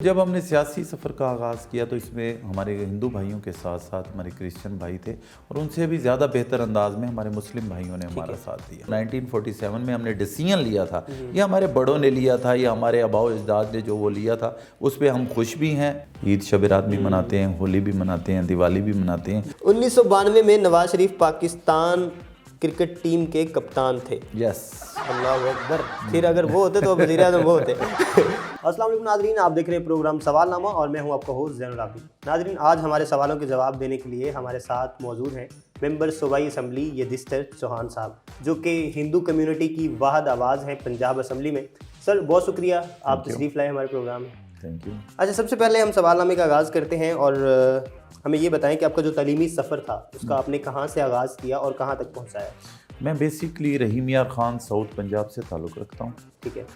जब हमने सियासी सफ़र का आगाज़ किया तो इसमें हमारे हिंदू भाइयों के साथ साथ हमारे क्रिश्चियन भाई थे और उनसे भी ज़्यादा बेहतर अंदाज में हमारे मुस्लिम भाइयों ने हमारा साथ दिया। 1947 में हमने डिसीजन लिया था, ये हमारे बड़ों ने लिया था, ये हमारे आबाओ अजदाद ने जो वो लिया था, उस पर हम खुश भी हैं। ईद शब रात भी मनाते हैं, होली भी मनाते हैं, दिवाली भी मनाते हैं। 1992 में नवाज शरीफ पाकिस्तान क्रिकेट टीम के कप्तान थे। यस, अल्लाह अकबर। फिर अगर वो होते तो वज़ीर आज़म वो होते। अस्सलाम वालेकुम नाज़रीन, आप देख रहे हैं प्रोग्राम सवालनामा और मैं हूं आपका होस्ट ज़ैनुल आबिदीन। नाज़रीन, आज हमारे सवालों के जवाब देने के लिए हमारे साथ मौजूद हैं मेंबर सूबाई असम्बली यदिस्तर चौहान साहब, जो कि हिंदू कम्युनिटी की वाहिद आवाज़ हैं पंजाब असम्बली में। सर, बहुत शुक्रिया, आप तशरीफ़ लाए हमारे प्रोग्राम में। Thank you. अच्छा, सबसे पहले हम सवालनामे का आगाज़ करते हैं और हमें ये बताएं कि आपका जो तालीमी सफ़र था उसका आपने कहाँ से आगाज़ किया और कहाँ तक पहुँचाया। मैं बेसिकली रहीम यार ख़ान साउथ पंजाब से ताल्लुक़ रखता हूँ। ठीक है।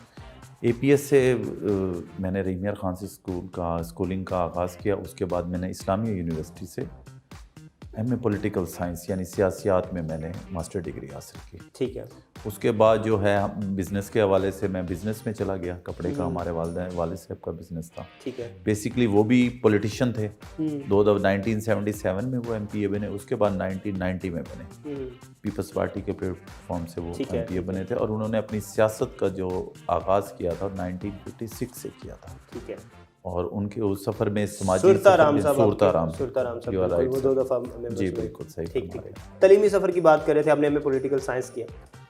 APS से मैंने रहीम यार ख़ान से स्कूलिंग का आगाज़ किया। उसके बाद मैंने इस्लामिया यूनिवर्सिटी से MA पॉलिटिकल साइंस यानी सियासियात में मैंने मास्टर डिग्री हासिल की। ठीक है। उसके बाद जो है बिज़नेस के हवाले से मैं बिज़नेस में चला गया। कपड़े का हमारे वालिद साहब का बिज़नेस था। ठीक है। बेसिकली वो भी पॉलिटिशियन थे। 1977 में वो MPA बने, उसके बाद 1990 में बने। पीपल्स पार्टी के प्लेटफॉर्म से वो MPA बने थे और उन्होंने अपनी सियासत का जो आगाज़ किया था 1956 से किया था। ठीक है। और उनके उस सफ़र में समाजी सुरताराम साहब, वो 2 दफ़ा जी बिल्कुल सही। ठीक। तालीमी सफ़र की बात कर रहे थे, आपने हमें पॉलिटिकल साइंस किया,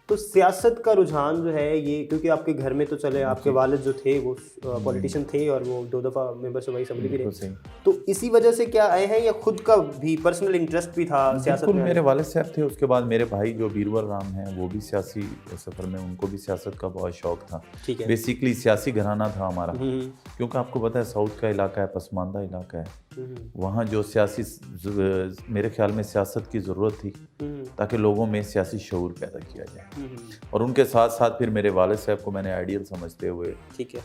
तो सियासत का रुझान जो है ये, क्योंकि आपके घर में तो चले आपके वालिद जो थे वो पॉलिटिशियन थे और वो 2 दफ़ा मेंबर सूबाई असम्बली भी रहे, तो इसी वजह से क्या आए हैं या खुद का भी पर्सनल इंटरेस्ट भी था सियासत में? मेरे वालिद साहब थे, उसके बाद मेरे भाई जो बीरबल राम हैं वो भी सियासी सफ़र में, उनको भी सियासत का बहुत शौक़ था। ठीक है। बेसिकली सियासी घराना था हमारा, क्योंकि आपको पता है साउथ का इलाका है, पसमानदा इलाका है, वहाँ जो सियासी मेरे ख्याल में सियासत की ज़रूरत थी ताकि लोगों में सियासी शऊर पैदा किया जाए। और उनके साथ साथ फिर मेरे वालिद साहब को मैंने आइडियल समझते हुए ठीक है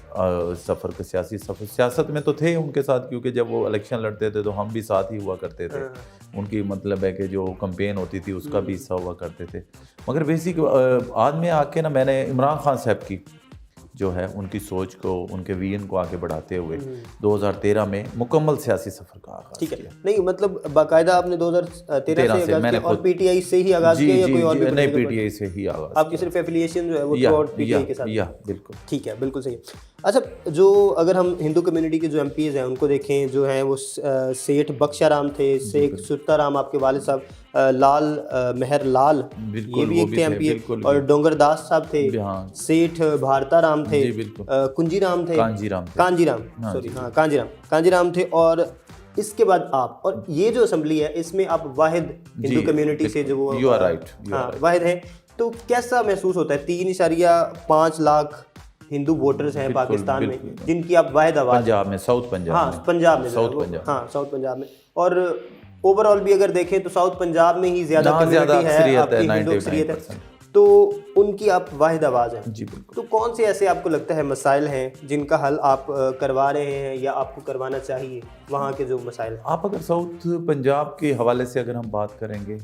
सफ़र का सियासी सफ़र सियासत में तो थे उनके साथ, क्योंकि जब वो इलेक्शन लड़ते थे तो हम भी साथ ही हुआ करते थे। उनकी मतलब है कि जो कैंपेन होती थी उसका भी हिस्सा हुआ करते थे। मगर बेसिक आज में आके ना मैंने इमरान खान साहब की जो है उनकी सोच को, उनके विजन को आगे बढ़ाते हुए 2013 में मुकम्मल सियासी सफ़र का आगाज़ किया। ठीक है। नहीं मतलब बाकायदा आपने 2013 से आगाज़ किया और PTI से ही आगाज़ किया या कोई और भी? नहीं, PTI से ही आगाज़। आपकी सिर्फ एफिलिएशन जो है वो थ्रू PTI के साथ? या बिल्कुल ठीक है, बिल्कुल सही। अच्छा, जो अगर हम हिंदू कम्युनिटी के जो MPs हैं उनको देखें, जो हैं वो सेठ बख्शाराम थे, शेख सुरताराम आपके वालिद साहब, लाल मेहर लाल ये भी एक थे MP, और डोंगरदास साहब थे, सेठ भारताराम थे, कुंजीराम थे, कांजीराम थे, और इसके बाद आप, और ये जो असेंबली है इसमें आप वाहिद हिंदू कम्युनिटी से जो वो वाहिद हैं, तो कैसा महसूस होता है? 3.5 लाख हिंदू वोटर्स हैं पाकिस्तान में जिनकी आप वाहिद आवाज़, पंजाब में, साउथ पंजाब, हाँ पंजाब में, साउथ पंजाब में, और ओवरऑल भी अगर देखें तो साउथ पंजाब में ही ज़्यादा कम्युनिटी है, आपकी हिंदू अक्सरियत है, तो उनकी आप वाहिद आवाज़ हैं। जी बिल्कुल। तो कौन से ऐसे आपको लगता है मसाइल हैं जिनका हल आप करवा रहे हैं या आपको करवाना चाहिए, वहाँ के जो मसाइल? आप अगर साउथ पंजाब के हवाले से अगर हम बात करेंगे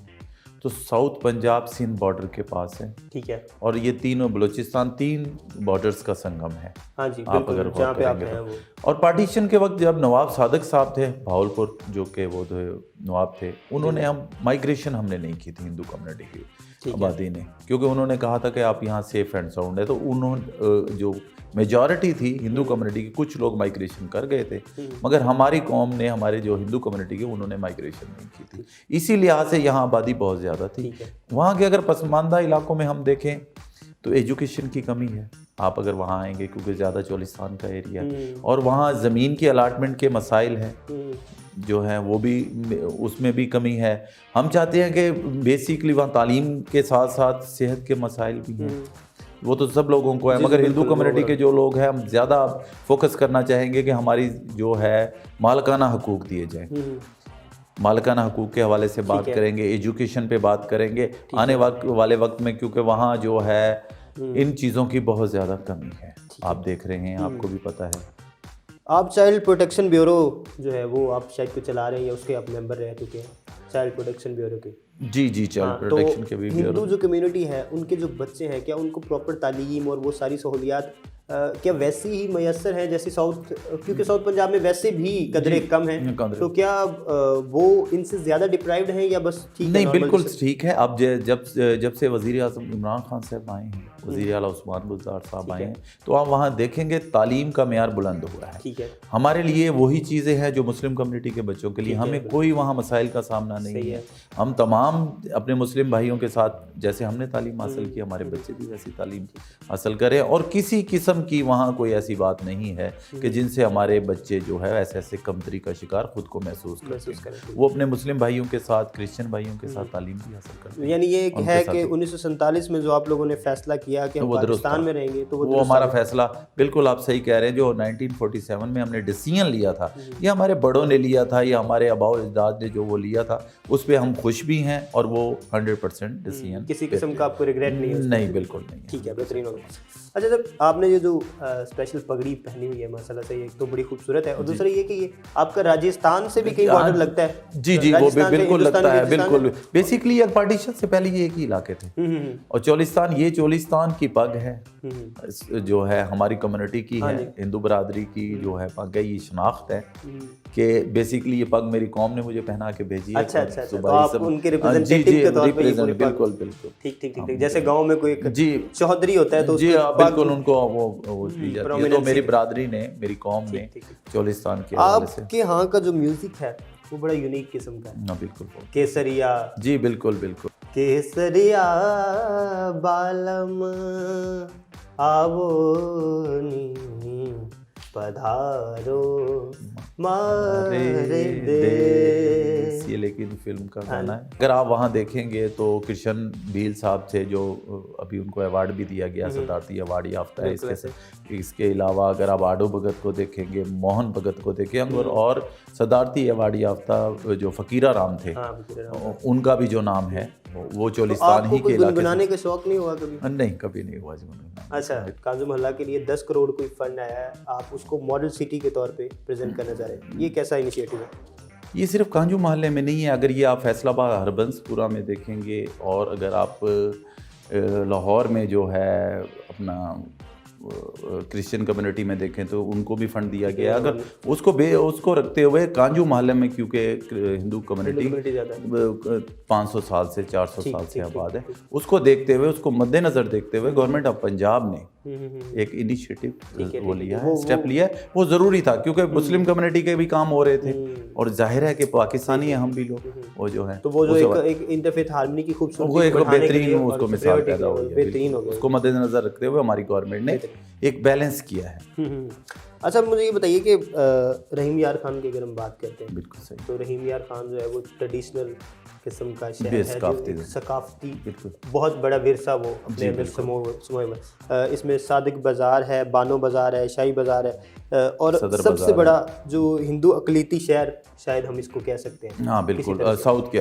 तो साउथ पंजाब सिंध बॉर्डर के पास है। ठीक है। और ये तीनों बलूचिस्तान 3 बॉर्डर्स का संगम है। हाँ जी, आप अगर जहाँ पे आप हैं वो। और पार्टीशन के वक्त जब नवाब सादक साहब थे भावलपुर, जो कि वो नवाब थे, उन्होंने हम माइग्रेशन हमने नहीं की थी हिंदू कम्युनिटी की आबादी ने, क्योंकि उन्होंने कहा था कि आप यहाँ सेफ एंड साउंड है, तो उन्होंने जो मेजॉरिटी थी हिंदू कम्युनिटी की, कुछ लोग माइग्रेशन कर गए थे, मगर हमारी कौम ने, हमारे जो हिंदू कम्युनिटी के, उन्होंने माइग्रेशन नहीं की थी। इसी लिहाज से यहाँ आबादी बहुत ज़्यादा थी। वहाँ के अगर पसमानदा इलाकों में हम देखें तो एजुकेशन की कमी है। आप अगर वहाँ आएंगे, क्योंकि ज़्यादा चोलिस्तान का एरिया है और वहाँ ज़मीन के अलाटमेंट के मसाइल हैं जो है वो भी, उसमें भी कमी है। हम चाहते हैं कि बेसिकली वहाँ तालीम के साथ साथ सेहत के मसाइल भी हैं, वो तो सब लोगों को है, मगर हिंदू कम्युनिटी के जो लोग हैं हम ज़्यादा फोकस करना चाहेंगे कि हमारी जो है मालकाना हकूक़ दिए जाएँ। मालकाना हकूक़ के हवाले से बात करेंगे, एजुकेशन पे बात करेंगे आने वाले वक्त में, क्योंकि वहाँ जो है इन चीज़ों की बहुत ज़्यादा कमी है। आप देख रहे हैं, आपको भी पता है। आप चाइल्ड प्रोटेक्शन ब्यूरो जो है वो आप शायद को चला रहे हैं या उसके आप मेंबर रह चुके हैं, चाइल्ड प्रोटेक्शन ब्यूरो के? जी चाइल्ड प्रोटेक्शन के भी हिंदू जो कम्युनिटी है उनके जो बच्चे हैं, क्या उनको प्रॉपर तालीम और वो सारी सहूलियात क्या वैसी ही मैसर है जैसे साउथ, क्योंकि साउथ पंजाब में वैसे भी कदरें कम हैं, तो क्या वो इनसे ज़्यादा डिप्राइव्ड हैं या बस ठीक है? नहीं, बिल्कुल ठीक है। अब जब से वज़ीर आज़म इमरान खान साहब आए हैं, वज़ीर आला उस्मान बुज़दार साहब आए हैं, तो आप वहाँ देखेंगे तालीम का मेयार बुलंद हुआ है। ठीक है। हमारे लिए वही चीज़ें हैं जो मुस्लिम कम्युनिटी के बच्चों के लिए, हमें कोई वहाँ मसाइल का सामना नहीं है। हम तमाम अपने मुस्लिम भाइयों के साथ जैसे हमने तालीम हासिल की, हमारे बच्चे भी वैसी तालीम हासिल करें, और किसी किस्म की वहाँ कोई ऐसी बात नहीं है कि जिनसे हमारे बच्चे जो है ऐसे कमतरी का शिकार खुद को महसूस करें। वो अपने मुस्लिम भाइयों के साथ, क्रिश्चियन भाइयों के साथ तालीम भी हासिल करते हैं। यानी ये है कि 1947 में जो आप लोगों ने फैसला किया कि हम पाकिस्तान में रहेंगे, तो वो हमारा फैसला, बिल्कुल आप सही कह रहे हैं, जो 1947 में हमने डिसीजन लिया था, ये हमारे बड़ों ने लिया था, ये हमारे आबाओ अजदाद ने जो वो लिया था, उस पर हम खुश भी हैं, और वो 100% डिसीजन, किसी किस्म का आपको रिग्रेट नहीं है? नहीं, बिल्कुल नहीं। ठीक है, बेहतरीन होगा। अच्छा, जब आपने ये जो स्पेशल पगड़ी पहनी हुई है माशाल्लाह से, एक तो बड़ी खूबसूरत है, और दूसरा ये कि ये आपका राजस्थान से भी कहीं बॉर्डर लगता है? जी, वो बिल्कुल लगता है, बिल्कुल। बेसिकली एक पार्टीशन से पहले ये एक ही इलाके थे, और चोलिस्तान, ये चोलिस्तान की पग है, जो है हमारी कम्युनिटी की है, हिंदू बरादरी की जो है पग है, ये शनाख्त है कि बेसिकली ये पग मेरी कौम ने मुझे पहना के भेजी है। अच्छा, तो आप उनके रिप्रेजेंटेटिव के तौर पे ये बिल्कुल ठीक। जैसे गांव में कोई चौधरी होता है तो जी बिल्कुल उनको वो दी जाती है, तो मेरी बरादरी ने, मेरी कौम ने चोलिस्तान के हवाले से। आपके यहाँ का जो म्यूजिक है वो बड़ा यूनिक किस्म का है। बिल्कुल। केसरिया, जी बिल्कुल। केसरिया बालम आवो नी पधारो मारे देश, ये लेकिन फिल्म का गाना है। अगर आप वहाँ देखेंगे तो कृष्ण भील साहब थे, जो अभी उनको अवार्ड भी दिया गया, सदारती अवार्ड याफ्ता है। इसके अलावा अगर आप आडो भगत को देखेंगे, मोहन भगत को देखेंगे, और सदारती अवार्ड याफ्ता जो फकीरा राम थे, उनका भी जो नाम है वो चोलिस्तान ही के इलाके। गुनगुनाने का शौक नहीं हुआ कभी? नहीं, कभी नहीं हुआ। अच्छा, काजू महल्ला के लिए 10 करोड़ कोई फंड आया है, आप उसको मॉडल सिटी के तौर पे प्रेजेंट करना चाह रहे हैं, ये कैसा इनिशिएटिव है? ये सिर्फ कांजू मोहल्ले में नहीं है, अगर ये आप फैसलाबाद हरबंसपुरा में देखेंगे, और अगर आप लाहौर में जो है अपना क्रिश्चियन कम्युनिटी में देखें तो उनको भी फंड दिया गया है। अगर उसको रखते हुए कांजू मोहल्ले में, क्योंकि हिंदू कम्युनिटी 500 साल से 400 साल से आबाद है, उसको देखते हुए, उसको मद्देनज़र देखते हुए गवर्नमेंट ऑफ पंजाब ने एक इनिशिएटिव वो लिया है, स्टेप लिया है। वो ज़रूरी था क्योंकि मुस्लिम कम्युनिटी के भी काम हो रहे थे, और जाहिर है कि पाकिस्तानी है हम भी लोग, वो जो है तो वो जो एक इंटरफेथ हार्मनी की खूबसूरती, वो एक बेहतरीन उसको मिसाल पैदा हुई है। उसको मद्देनज़र रखते हुए हमारी गवर्नमेंट ने एक बैलेंस किया है। अच्छा, मुझे ये बताइए कि रहीम यार खान की अगर हम बात करते हैं, बिल्कुल सही, तो रहीम यार खान जो है वो ट्रेडिशनल किस्म का शहर है, सकाफती बहुत बड़ा विरसा वो अपने अंदर समोए में। इसमें सादिक बाज़ार है, बानो बाज़ार है, शाही बाज़ार है, और सबसे बड़ा जो हिंदू अकलीती शहर शायद हम इसको कह सकते हैं। हाँ बिल्कुल, साउथ के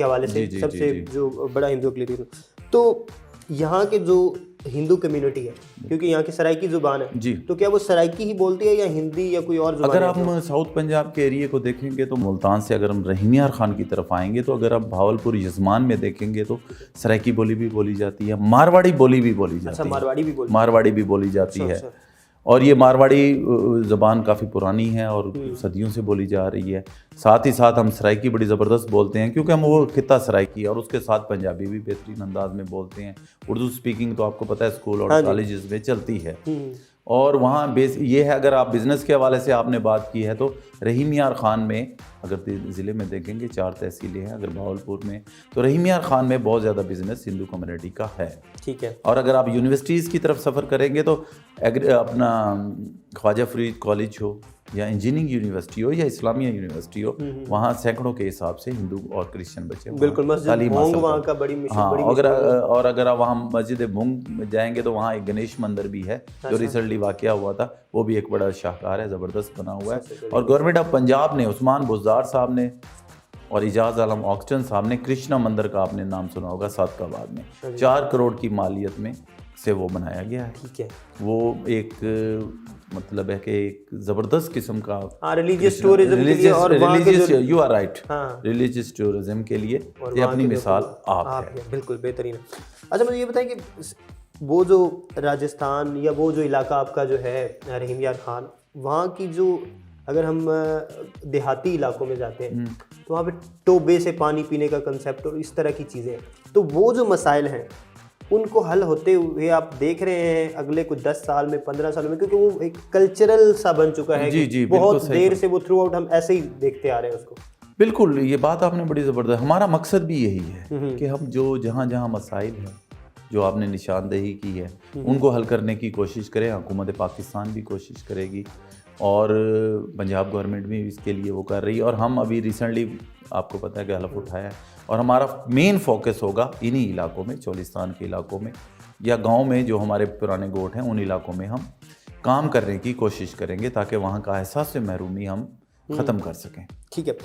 हवाले से सबसे जो बड़ा हिंदू अकलीती। तो यहाँ के जो हिंदू कम्युनिटी है, क्योंकि यहाँ की सराइकी जुबान है जी, तो क्या वो सराइकी ही बोलती है या हिंदी या कोई और जुबान? अगर हम साउथ पंजाब के एरिया को देखेंगे तो मुल्तान से अगर हम रहीम यार खान की तरफ आएंगे तो अगर आप भावलपुर यजमान में देखेंगे तो सराइकी बोली भी बोली जाती है, मारवाड़ी बोली भी बोली जाती है। मारवाड़ी भी बोली जाती है, और ये मारवाड़ी ज़बान काफ़ी पुरानी है और सदियों से बोली जा रही है। साथ ही साथ हम सराइकी बड़ी ज़बरदस्त बोलते हैं, क्योंकि हम वो खिता सराइकी है, और उसके साथ पंजाबी भी बेहतरीन अंदाज में बोलते हैं। उर्दू स्पीकिंग तो आपको पता है स्कूल और कॉलेजेस में चलती है, और वहाँ ये है। अगर आप बिज़नेस के हवाले से आपने बात की है तो रहीम यार खान में अगर ज़िले में देखेंगे 4 तहसीलें हैं, अगर भावलपुर में तो रहीम यार खान में बहुत ज़्यादा बिज़नेस हिंदू कम्युनिटी का है। ठीक है। और अगर आप यूनिवर्सिटीज़ की तरफ सफ़र करेंगे तो अपना ख्वाजा फरीद कॉलेज हो या इंजीनियरिंग यूनिवर्सिटी हो या इस्लामिया यूनिवर्सिटी हो, वहाँ सैकड़ों के हिसाब से हिंदू और क्रिश्चियन बच्चे बिल्कुल वहाँ का बड़ी मिशन। हाँ, और अगर आप वहाँ मस्जिद भूंग में जाएंगे तो वहाँ एक गणेश मंदिर भी है जो रिसेंटली वाक़या हुआ था, वो भी एक बड़ा शाहकार है, ज़बरदस्त बना हुआ है। और गवर्नमेंट ऑफ पंजाब ने उस्मान बुज़दार साहब ने और इजाज़ आलम ऑक्सटन साहब ने कृष्णा मंदिर का आपने नाम सुना होगा सादकाबाद में, 4 करोड़ की मालियत में से वो बनाया गया है। ठीक है। वो एक मतलब है कि एक ज़बरदस्त किस्म का रिलीजियस टूरिज्म के लिए, और you are right, religious tourism के लिए ये अपनी मिसाल आप है। बिल्कुल बेहतरीन है। अच्छा, मुझे ये बताएं कि वो जो राजस्थान या वो जो इलाका आपका जो है रहीम यार खान, वहाँ की जो अगर हम देहाती इलाकों में जाते हैं तो वहाँ पे टोबे से पानी पीने का कंसेप्ट और इस तरह की चीज़ें, तो वो जो मसाइल हैं उनको हल होते हुए आप देख रहे हैं अगले कुछ 10 साल में, 15 साल में, क्योंकि वो एक कल्चरल सा बन चुका है कि बहुत देर से वो थ्रू आउट हम ऐसे ही देखते आ रहे हैं उसको। बिल्कुल, ये बात आपने बड़ी ज़बरदस्त, हमारा मकसद भी यही है कि हम जो जहाँ जहाँ मसाइल हैं जो आपने निशानदेही की है उनको हल करने की कोशिश करें। हुकूमत पाकिस्तान भी कोशिश करेगी और पंजाब गवर्नमेंट भी इसके लिए वो कर रही है, और हम अभी रिसेंटली आपको पता है कि हलफ उठाया है, और हमारा मेन फोकस होगा इन्हीं इलाकों में, चोलिस्तान के इलाकों में या गांव में जो हमारे पुराने गोट हैं उन इलाकों में हम काम करने की कोशिश करेंगे ताकि वहाँ का एहसास से महरूमी हम ख़त्म कर सकें। ठीक है,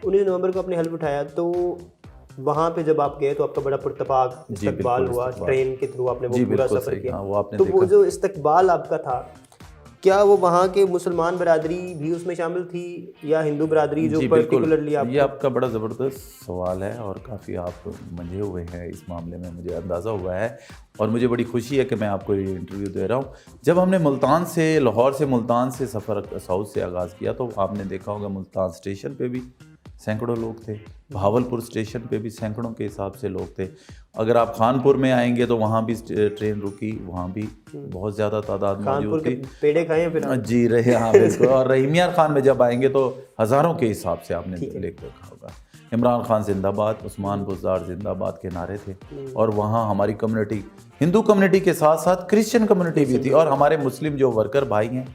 19 नवंबर को आपने हल्फ उठाया, तो वहाँ पे जब आप गए तो आपका बड़ा पुरतपाक इस्तकबाल हुआ, ट्रेन के थ्रू आपने वो पूरा सफ़र किया। तो वो जो इस्तकबाल आपका था, क्या वो वहाँ के मुसलमान बरादरी भी उसमें शामिल थी या हिंदू बरादरी जो पर्टिकुलरली आप? ये आपका बड़ा ज़बरदस्त सवाल है और काफ़ी आप मंझे हुए हैं इस मामले में, मुझे अंदाज़ा हुआ है और मुझे बड़ी खुशी है कि मैं आपको ये इंटरव्यू दे रहा हूँ। जब हमने मुल्तान से, लाहौर से मुल्तान से सफ़र साउथ से आगाज़ किया तो आपने देखा होगा मुल्तान स्टेशन पे भी सैकड़ों लोग थे, भावलपुर स्टेशन पे भी सैकड़ों के हिसाब से लोग थे। अगर आप खानपुर में आएंगे तो वहाँ भी ट्रेन रुकी, वहाँ भी बहुत ज़्यादा तादाद मौजूद थी। पेड़े खाए फिर जी रहे, हाँ बिल्कुल। और रहीम यार खान में जब आएंगे तो हज़ारों के हिसाब से आपने लेकर रखा होगा। इमरान खान जिंदाबाद, उस्मान बुज़दार जिंदाबाद के नारे थे, और वहाँ हमारी कम्युनिटी, हिंदू कम्युनिटी के साथ साथ क्रिश्चियन कम्युनिटी भी थी, और हमारे मुस्लिम जो वर्कर भाई हैं,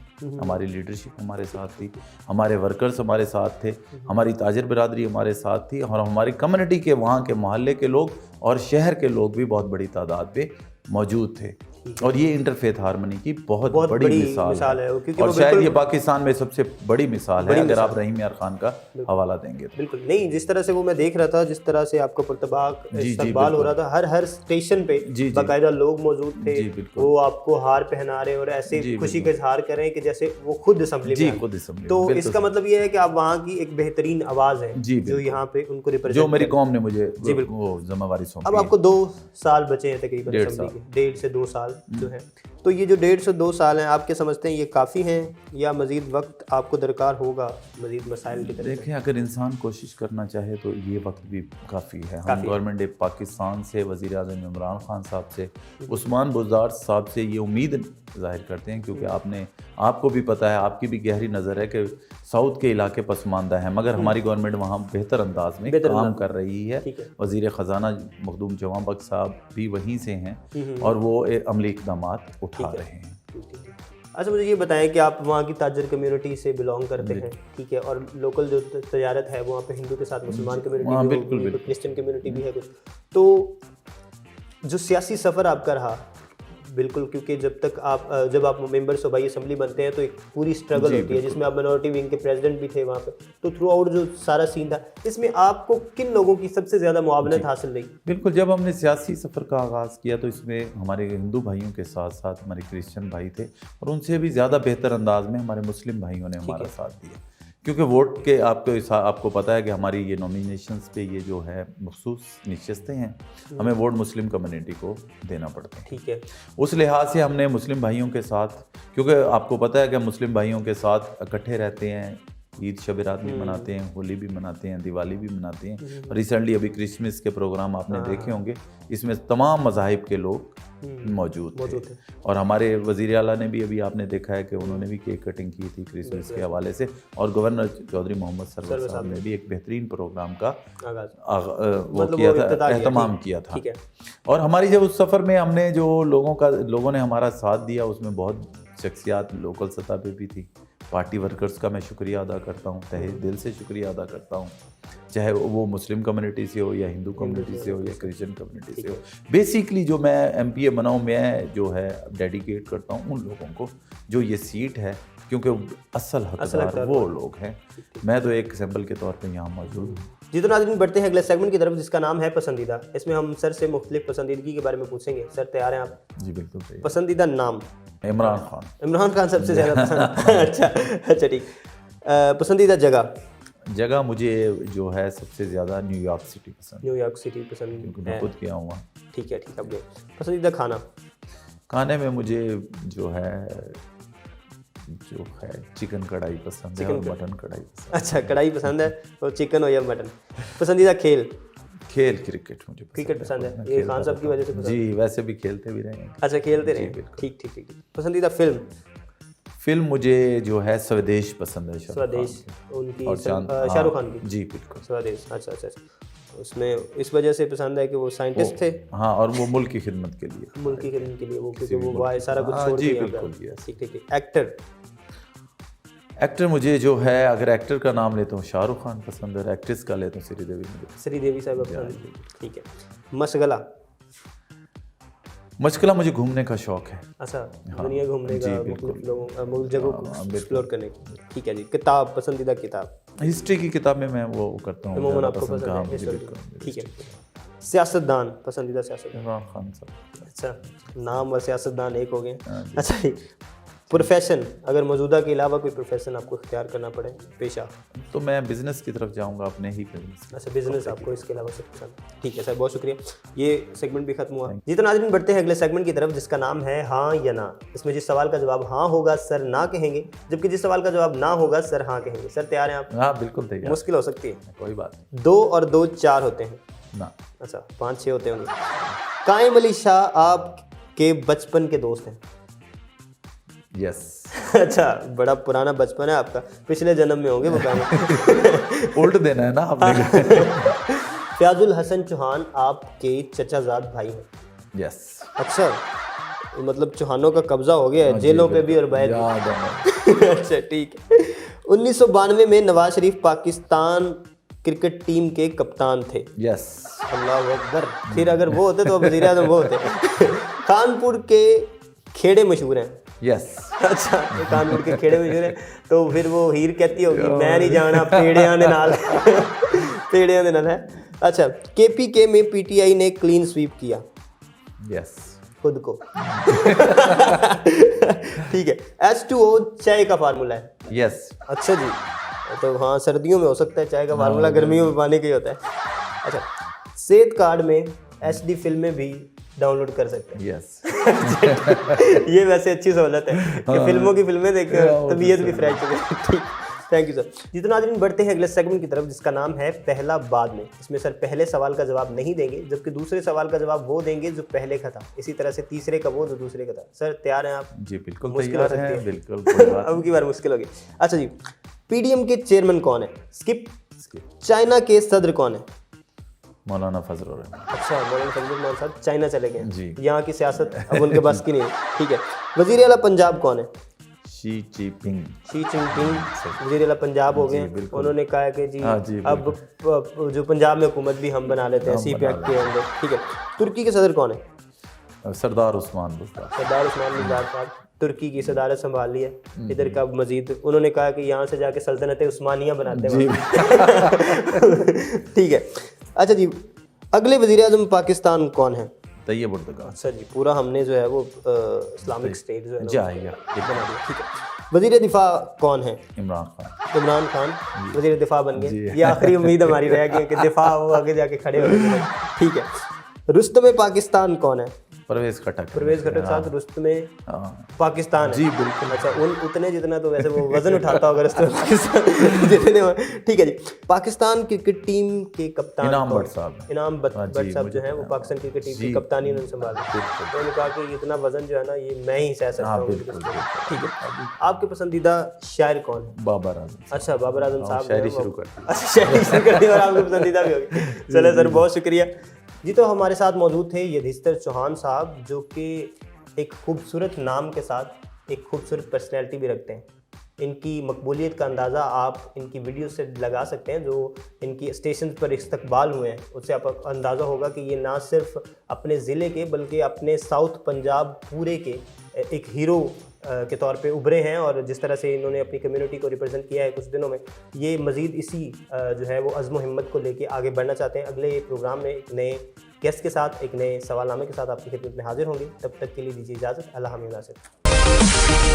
हमारी लीडरशिप हमारे साथ थी, हमारे वर्कर्स हमारे साथ थे, हमारी ताजिर बिरादरी हमारे साथ थी, और हमारी कम्युनिटी के वहाँ के मोहल्ले के लोग और शहर के लोग भी बहुत बड़ी तादाद पे मौजूद थे। और ये इंटरफेथ हारमनी की बहुत बड़ी मिसाल है, और शायद ये पाकिस्तान में सबसे बड़ी मिसाल है अगर आप रहीम यार खान का हवाला देंगे तो। बिल्कुल नहीं, जिस तरह से वो मैं देख रहा था, जिस तरह से आपको पुरतबाक इस्तकबाल हो रहा था, हर स्टेशन पे बाकायदा लोग मौजूद थे, वो आपको हार पहना रहे और ऐसे खुशी का इजहार कर रहे हैं कि जैसे वो खुद असेंबली में। तो इसका मतलब ये है कि आप वहाँ की एक बेहतरीन आवाज़ है जो यहाँ पे उनको रिप्रेजेंट, जो मेरी कौम ने मुझे जिम्मेवारी सौंपी। अब आपको 2 साल बचे हैं तकरीबन असेंबली के, 1.5 से 2 साल जो है, तो ये जो 1.5 से 2 साल हैं, आपके समझते हैं ये काफ़ी हैं या मज़ीद वक्त आपको दरकार होगा मज़ीद मसाइल की तरफ? देखें, अगर इंसान कोशिश करना चाहे तो ये वक्त भी काफ़ी है। हम गवर्नमेंट पाकिस्तान से, वज़ीर आज़म इमरान खान साहब से, उस्मान बुज़दार साहब से ये उम्मीद ज़ाहिर करते हैं, क्योंकि आपको भी पता है, आपकी भी गहरी नज़र है कि साउथ के इलाके पसमानदा हैं, मगर हमारी गवर्नमेंट वहाँ बेहतर अंदाज में काम कर रही है। वज़ीर ख़जाना मखदूम जवां बख्श साहब भी वहीं से हैं और वो अमली इक़दामात उठा रहे हैं। अच्छा, मुझे ये बताएं कि आप वहाँ की ताजर कम्युनिटी से बिलोंग करते हैं, ठीक है, और लोकल जो तजारत है वहाँ पे हिंदू के साथ मुसलमान कम्युनिटी भी होगी, क्रिश्चियन कम्युनिटी भी है कुछ, तो जो सियासी सफ़र आपका रहा, बिल्कुल, क्योंकि जब आप मेंबर सूबाई असम्बली बनते हैं तो एक पूरी स्ट्रगल होती है जिसमें आप मिनॉरिटी विंग के प्रेसिडेंट भी थे वहाँ पे, तो थ्रू आउट जो सारा सीन था, इसमें आपको किन लोगों की सबसे ज़्यादा मुआवनत हासिल रही? बिल्कुल, जब हमने सियासी सफ़र का आगाज़ किया तो इसमें हमारे हिंदू भाइयों के साथ साथ हमारे क्रिश्चियन भाई थे, और उनसे भी ज़्यादा बेहतर अंदाज में हमारे मुस्लिम भाइयों ने हमारा साथ दिया, क्योंकि वोट के आपको पता है कि हमारी ये नॉमिनेशंस पे ये जो है मखसूस नशस्तें हैं, हमें वोट मुस्लिम कम्युनिटी को देना पड़ता है। ठीक है, उस लिहाज से हमने मुस्लिम भाइयों के साथ, क्योंकि आपको पता है कि मुस्लिम भाइयों के साथ इकट्ठे रहते हैं, ईद शब रात भी मनाते हैं, होली भी मनाते हैं, दिवाली भी मनाते हैं, और रिसेंटली अभी क्रिसमस के प्रोग्राम आपने देखे होंगे, इसमें तमाम मज़ाहिब के लोग मौजूद थे। और हमारे वज़ीर आला ने भी अभी आपने देखा है कि उन्होंने भी केक कटिंग की थी क्रिसमस के हवाले से, और गवर्नर चौधरी मोहम्मद सरवर साहब ने भी एक बेहतरीन प्रोग्राम का एहतमाम किया था। और हमारी जब उस सफ़र में हमने जो लोगों ने हमारा साथ दिया, उसमें बहुत शख्सियात लोकल सतह पे भी थी। पार्टी वर्कर्स का मैं शुक्रिया अदा करता हूँ, तहे दिल से शुक्रिया अदा करता हूँ, चाहे वो मुस्लिम कम्युनिटी से हो या हिंदू कम्युनिटी से हो या क्रिश्चियन कम्युनिटी से हो। बेसिकली जो मैं MPA बना हूँ, मैं जो है डेडिकेट करता हूँ उन लोगों को जो ये सीट है, क्योंकि असल हकदार वो लोग हैं, मैं तो एक सैंपल के तौर पर यहाँ मौजूद हूँ। जी, तो नाज़रीन बढ़ते हैं अगले सेगमेंट की तरफ, जिसका नाम है पसंदीदा। इसमें हम सर से मुख्तलिफ पसंदीदगी के बारे में पूछेंगे। सर, तैयार हैं आप? जी बिल्कुल। पसंदीदा नाम? इमरान खान। इमरान खान सबसे ज़्यादा पसंद? अच्छा ठीक। पसंदीदा जगह? मुझे जो है सबसे ज़्यादा न्यूयॉर्क सिटी पसंद। न्यूयॉर्क सिटी पसंद, क्योंकि मैं खुद गया हूँ। ठीक है, अब पसंदीदा खाना? खाने में मुझे जो है चिकन कढ़ाई पसंद है और मटन कढ़ाई पसंद अच्छा, कढ़ाई पसंद है और चिकन हो या मटन। पसंदीदा खेल? खेल क्रिकेट मुझे क्रिकेट पसंद है। ये खान साहब की वजह से पसंद? जी, वैसे भी खेलते भी रहे हैं। अच्छा, खेलते रहे। ठीक ठीक ठीक। पसंदीदा फिल्म? फिल्म मुझे जो है स्वदेश पसंद है। स्वदेश उनकी और शाहरुख खान की? जी बिल्कुल, स्वदेश। अच्छा अच्छा अच्छा। उसमें इस वजह से पसंद है कि वो साइंटिस्ट थे। हाँ, और वो मुल्क की खिदमत के लिए, मुल्क की खिदमत के लिए वो, क्योंकि वो वाह सारा कुछ छोड़ जी के बिल्कुल। ठीक ठीक ठीक। एक्टर? एक्टर मुझे जो है, अगर एक्टर का नाम लेता हूँ शाहरुख खान पसंद है, एक्ट्रेस का लेता हूँ श्रीदेवी मुझे पसंद। श्रीदेवी साहब पसंद है। ठीक है। मशगला? मशगला मुझे घूमने का शौक है। अच्छा, दुनिया घूमने का, मुख्तलिफ लोगों मुल्क जगहों को एक्सप्लोर करने की। ठीक है जी। किताब? पसंदीदा किताब? हिस्ट्री की किताब में मैं वो करता हूँ, इमाम आपको पसंद है? जी बिल्कुल। ठीक है। सियासतदान? पसंदीदा सियासतदान? इमरान खान साहब। अच्छा, नाम और सियासतदान एक हो गए। अच्छा जी। प्रोफेशन? अगर मौजूदा के अलावा कोई प्रोफेशन आपको इख्तियार करना पड़े, पेशा? तो मैं बिजनेस की तरफ जाऊंगा, अपने ही बिजनेस। अच्छा, बिजनेस आपको इसके अलावा सब पसंद। ठीक है सर, बहुत शुक्रिया। ये सेगमेंट भी खत्म हुआ। जी तो नाज़रीन, बढ़ते हैं अगले सेगमेंट की तरफ, जिसका नाम है हाँ या ना। इसमें जिस सवाल का जवाब हाँ होगा सर ना कहेंगे, जबकि जिस सवाल का जवाब ना होगा सर हाँ कहेंगे। सर तैयार हैं आप? हाँ बिल्कुल तैयार। मुश्किल हो सकती है? कोई बात 2 और 2 4 होते हैं ना। अच्छा, 5 6 होते होंगे। कायम अली शाह आपके बचपन के दोस्त हैं? यस। अच्छा, बड़ा पुराना बचपन है आपका, पिछले जन्म में होंगे वो कायम। उल्ट देना है ना आपने। फयाजुल हसन चौहान आपके चचाजाद भाई हैं? यस। अच्छा, मतलब चौहानों का कब्जा हो गया है जेलों पे भी और बाहर भी। अच्छा ठीक है। 1992 में नवाज शरीफ पाकिस्तान क्रिकेट टीम के कप्तान थे? यस। अल्लाह अकबर। फिर अगर वो होते तो वज़ीर आज़म वो होते। कानपुर के खेड़े मशहूर हैं? यस। अच्छा, कानपुर के खेड़े मशहूर हैं, तो फिर वो हीर कहती होगी मैं नहीं जाना पेड़ियां दे नाल। पेड़ियां दे नाल है। अच्छा, केपीके में पीटीआई ने क्लीन स्वीप किया? यस। खुद को। ठीक है। H2O चाय का फार्मूला है? यस। अच्छा जी, तो हाँ सर्दियों में हो सकता है चाय का फार्मूला, गर्मियों में पानी का ही होता है। अच्छा, सेहत कार्ड में HD फिल्में भी डाउनलोड कर सकते हैं? यस। ये वैसे अच्छी सहूलत है कि फिल्मों की फिल्में देखें, तबीयत भी फ्रेश हो गई। ठीक, थैंक यू सर। जितना नाज़रीन, बढ़ते हैं अगले सेगमेंट की तरफ, जिसका नाम है पहला बाद में। इसमें सर पहले सवाल का जवाब नहीं देंगे, जबकि दूसरे सवाल का जवाब वो देंगे जो पहले का था। इसी तरह से तीसरे का वो जो दूसरे का था। सर तैयार हैं आप? जी बिल्कुल मुश्किल हो तैयार सकती हैं, है। बिल्कुल कोई बात अब की बार मुश्किल होगी। अच्छा जी, PDM के चेयरमैन कौन है? स्किप। चाइना के सदर कौन है? मौलाना फजल रहमान। अच्छा, मौलाना फजल रहमान साहब चाइना चले गए जी। यहाँ की सियासत अब उनके बस की नहीं है। ठीक है। वजीर आला पंजाब कौन है? She Jinping. शी चिनपिंग वजीर आला पंजाब हो गए। उन्होंने कहा है कि जी, जी अब जो पंजाब में हुकूमत भी हम बना लेते हैं CPAC के अंदर। ठीक है। तुर्की के सदर कौन है? सरदार उस्मान बुज़दार। सरदार उस्मान बुज़दार साहब तुर्की की सदारत संभाल ली है। इधर का मजीद उन्होंने कहा कि यहाँ से जाके सल्तनत उस्मानिया बनाते हैं। ठीक है। अच्छा जी, अगले वज़ीर आज़म पाकिस्तान कौन है? तैयब उर्दगान। अच्छा जी, पूरा हमने जो है वो इस्लामिक स्टेट जो है ना जाएगा बना दिया। ठीक है। वज़ीर दिफा कौन है? इमरान खान। इमरान खान वज़ीर दिफा बन गए। ये आखिरी उम्मीद हमारी रह गई कि दिफा वो आगे जाके खड़े हो गए। ठीक है। रुस्तम पाकिस्तान कौन है? परवेज खटक। परवेज खटक साहब रुस्तम पाकिस्तान है? जी बिल्कुल। अच्छा, उतने जितना तो वैसे वो वजन उठाता होगा रुस्तम पाकिस्तान जितने। ठीक है जी। पाकिस्तान क्रिकेट टीम के कप्तान इनाम भट्ट साहब। इनाम भट्ट साहब जो है वो पाकिस्तान क्रिकेट टीम की कप्तानी उन्होंने संभाली। तो उन्होंने कहा कि इतना वजन जो है ना ये मैं ही सह सकता हूँ। ठीक है। आपके पसंदीदा शायर कौन है? बाबर आजम। अच्छा, बाबर आजम साहब शायरी शुरू कर दी। अच्छा, शायरी शुरू कर दी और आपके पसंदीदा भी होगी। चले सर, बहुत शुक्रिया जी। तो हमारे साथ मौजूद थे युधिष्ठिर चौहान साहब, जो कि एक खूबसूरत नाम के साथ एक खूबसूरत पर्सनैलिटी भी रखते हैं। इनकी मकबूलियत का अंदाज़ा आप इनकी वीडियो से लगा सकते हैं, जो इनकी स्टेशन पर इस्तकबाल हुए हैं उससे आप अंदाज़ा होगा कि ये ना सिर्फ अपने ज़िले के बल्कि अपने साउथ पंजाब पूरे के एक हीरो के तौर पे उभरे हैं। और जिस तरह से इन्होंने अपनी कम्युनिटी को रिप्रेजेंट किया है कुछ दिनों में, ये मज़ीद इसी जो है वो अज़्म हिम्मत को लेके आगे बढ़ना चाहते हैं। अगले प्रोग्राम में एक नए गेस्ट के साथ, एक नए सवालनामे के साथ आपकी खिदमत में हाजिर होंगे। तब तक के लिए दीजिए इजाज़त। अल्लाह हाफ़िज़।